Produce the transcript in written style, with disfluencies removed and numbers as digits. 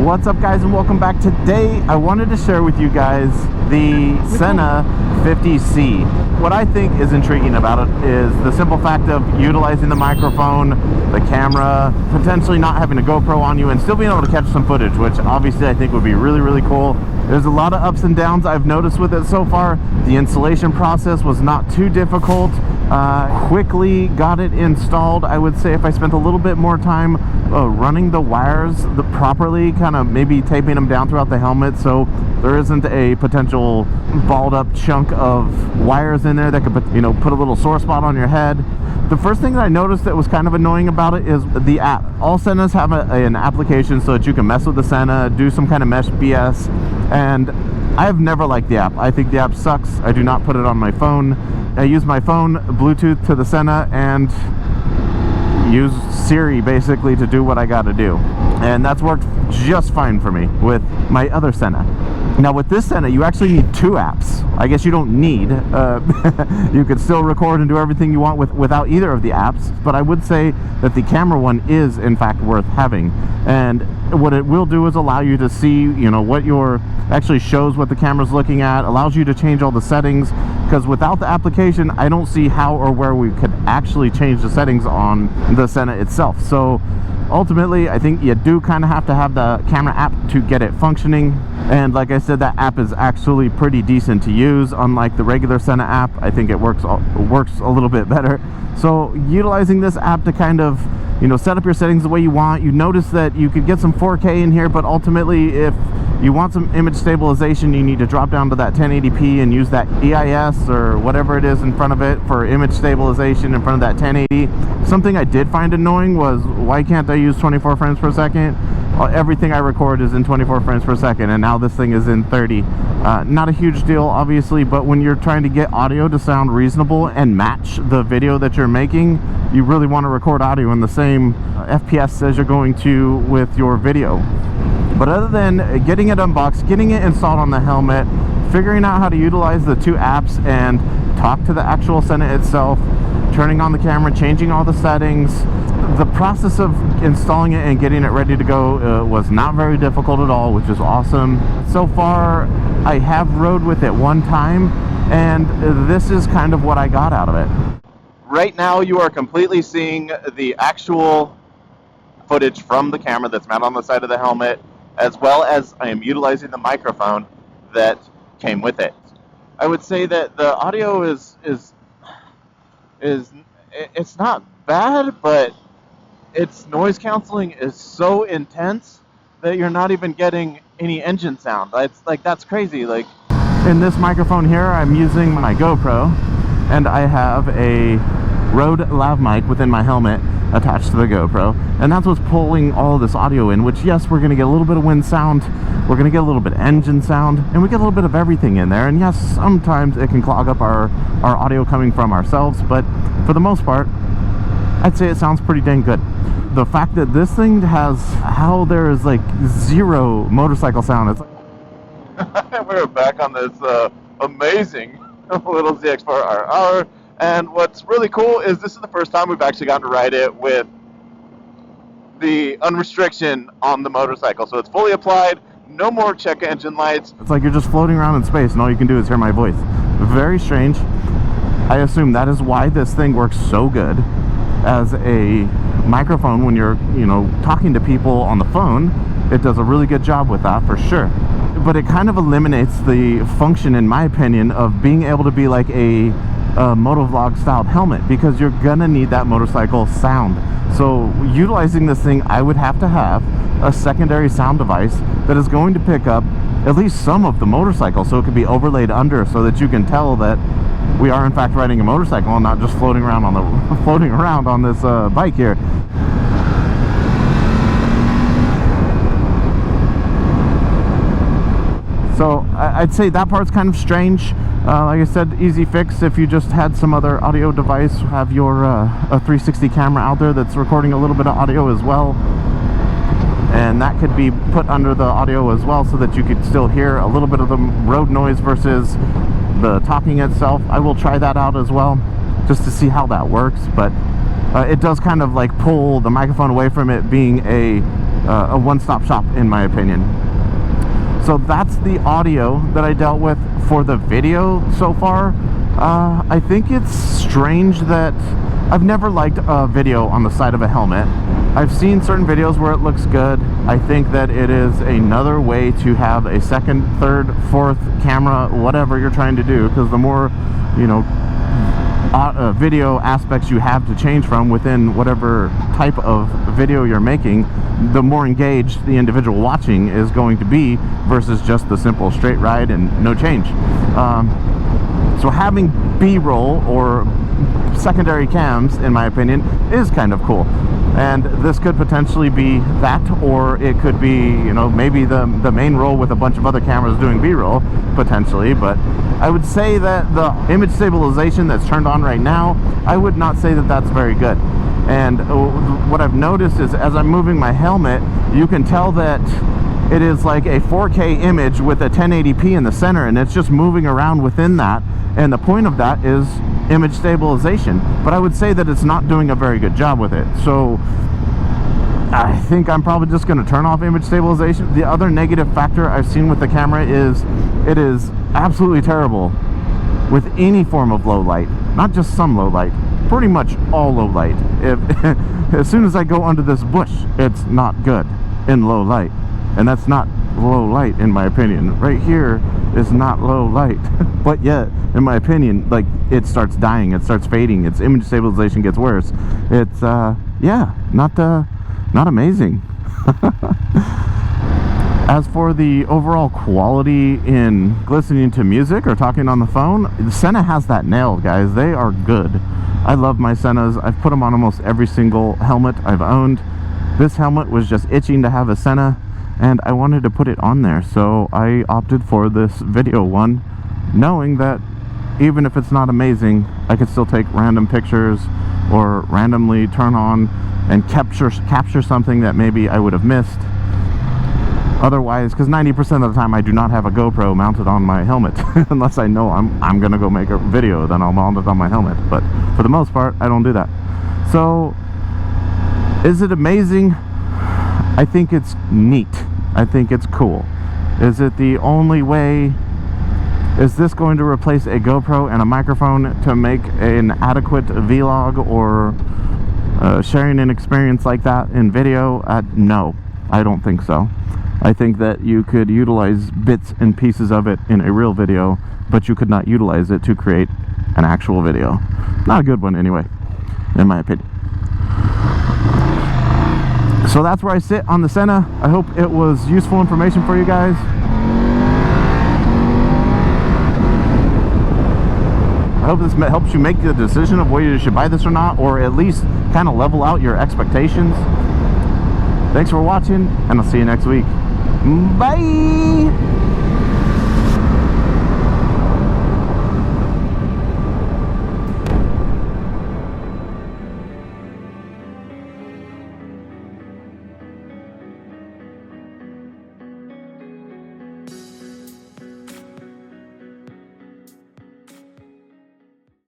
What's up, guys, and welcome back. Today I wanted to share with you guys the Sena 50C. What I think is intriguing about it is the simple fact of utilizing the microphone, the camera, potentially not having a GoPro on you and still being able to catch some footage, which obviously I think would be really cool. There's a lot of ups and downs I've noticed with it so far. The installation process was not too difficult. Quickly got it installed. I would say if I spent a little bit more time running the wires properly, kind of maybe taping them down throughout the helmet so there isn't a potential balled up chunk of wires in there that could, you know, put a little sore spot on your head. The first thing that I noticed that was kind of annoying about it is the app. All Senas have an application so that you can mess with the Sena, do some kind of mesh BS, and I've never liked the app. I think the app sucks. I do not put it on my phone. I use my phone, Bluetooth to the Sena, and use Siri basically to do what I got to do. And that's worked just fine for me with my other Sena. Now with this Sena, you actually need two apps. I guess you don't need. You could still record and do everything you want without either of the apps, but I would say that the camera one is in fact worth having. And what it will do is allow you to see, you know, what your actually shows what the camera's looking at, allows you to change all the settings, because without the application, I don't see how or where we could actually change the settings on the Sena itself. So ultimately, I think you do kind of have to have the camera app to get it functioning. And like I said, that app is actually pretty decent to use. Unlike the regular Sena app, I think it works a little bit better. So utilizing this app to kind of, you know, set up your settings the way you want. You notice that you could get some 4K in here, but ultimately if you want some image stabilization, you need to drop down to that 1080p and use that EIS or whatever it is in front of it for image stabilization in front of that 1080. Something I did find annoying was, why can't I use 24 frames per second? Everything I record is in 24 frames per second, and now this thing is in 30. Not a huge deal, obviously, but when you're trying to get audio to sound reasonable and match the video that you're making, you really want to record audio in the same FPS as you're going to with your video. But other than getting it unboxed, getting it installed on the helmet, figuring out how to utilize the two apps and talk to the actual Sena itself, turning on the camera, changing all the settings, the process of installing it and getting it ready to go was not very difficult at all, which is awesome. So far, I have rode with it one time, and this is kind of what I got out of it. Right now, you are completely seeing the actual footage from the camera that's mounted on the side of the helmet, as well as I am utilizing the microphone that came with it. I would say that the audio is it's not bad, but its noise canceling is so intense that you're not even getting any engine sound. It's like, that's crazy. Like in this microphone here, I'm using my GoPro, and I have a Rode Lav Mic within my helmet attached to the GoPro, and that's what's pulling all of this audio in, which, yes, we're going to get a little bit of wind sound, we're going to get a little bit of engine sound, and we get a little bit of everything in there. And yes, sometimes it can clog up our audio coming from ourselves, but for the most part, I'd say it sounds pretty dang good. The fact that this thing has how there is like zero motorcycle sound, it's like we're back on this amazing little ZX4RR. And what's really cool is this is the first time we've actually gotten to ride it with the unrestriction on the motorcycle. So it's fully applied, no more check engine lights. It's like you're just floating around in space and all you can do is hear my voice. Very strange. I assume that is why this thing works so good as a microphone when you're, you know, talking to people on the phone. It does a really good job with that for sure. But it kind of eliminates the function, in my opinion, of being able to be like a motovlog styled helmet, because you're gonna need that motorcycle sound. So utilizing this thing, I would have to have a secondary sound device that is going to pick up at least some of the motorcycle, so it could be overlaid under, so that you can tell that we are in fact riding a motorcycle and not just floating around on this bike here. So I'd say that part's kind of strange. Like I said, easy fix if you just had some other audio device, have your a 360 camera out there that's recording a little bit of audio as well, and that could be put under the audio as well so that you could still hear a little bit of the road noise versus the talking itself. I will try that out as well just to see how that works, but it does kind of like pull the microphone away from it being a a one-stop shop in my opinion. So that's the audio that I dealt with for the video so far. I think it's strange that I've never liked a video on the side of a helmet. I've seen certain videos where it looks good. I think that it is another way to have a second, third, fourth camera, whatever you're trying to do, because the more, you know, video aspects you have to change from within whatever type of video you're making, the more engaged the individual watching is going to be versus just the simple straight ride and no change. So having B-roll or secondary cams, in my opinion, is kind of cool. And this could potentially be that, or it could be, you know, maybe the main roll with a bunch of other cameras doing B-roll, potentially. But I would say that the image stabilization that's turned on right now, I would not say that that's very good. And what I've noticed is as I'm moving my helmet, you can tell that it is like a 4K image with a 1080p in the center, and it's just moving around within that. And the point of that is image stabilization, but I would say that it's not doing a very good job with it. So I think I'm probably just going to turn off image stabilization. The other negative factor I've seen with the camera is it is absolutely terrible with any form of low light, not just some low light, pretty much all low light. As soon as I go under this bush, it's not good in low light, and that's not low light in my opinion. Right here is not low light, but yet in my opinion, like, it starts dying, it starts fading, its image stabilization gets worse. It's yeah, not amazing. As for the overall quality in listening to music or talking on the phone, the Sena has that nailed, guys. They are good. I love my Senas. I've put them on almost every single helmet I've owned. This helmet was just itching to have a Sena, and I wanted to put it on there, so I opted for this video one, knowing that even if it's not amazing, I could still take random pictures or randomly turn on and capture something that maybe I would have missed otherwise, because 90% of the time I do not have a GoPro mounted on my helmet unless I know I'm gonna go make a video, then I'll mount it on my helmet. But for the most part, I don't do that. So is it amazing? I think it's neat. I think it's cool. Is it the only way? Is this going to replace a GoPro and a microphone to make an adequate vlog or sharing an experience like that in video? No, I don't think so. I think that you could utilize bits and pieces of it in a real video, but you could not utilize it to create an actual video. Not a good one anyway, in my opinion. So that's where I sit on the Sena. I hope it was useful information for you guys. I hope this helps you make the decision of whether you should buy this or not, or at least kind of level out your expectations. Thanks for watching, and I'll see you next week. Bye!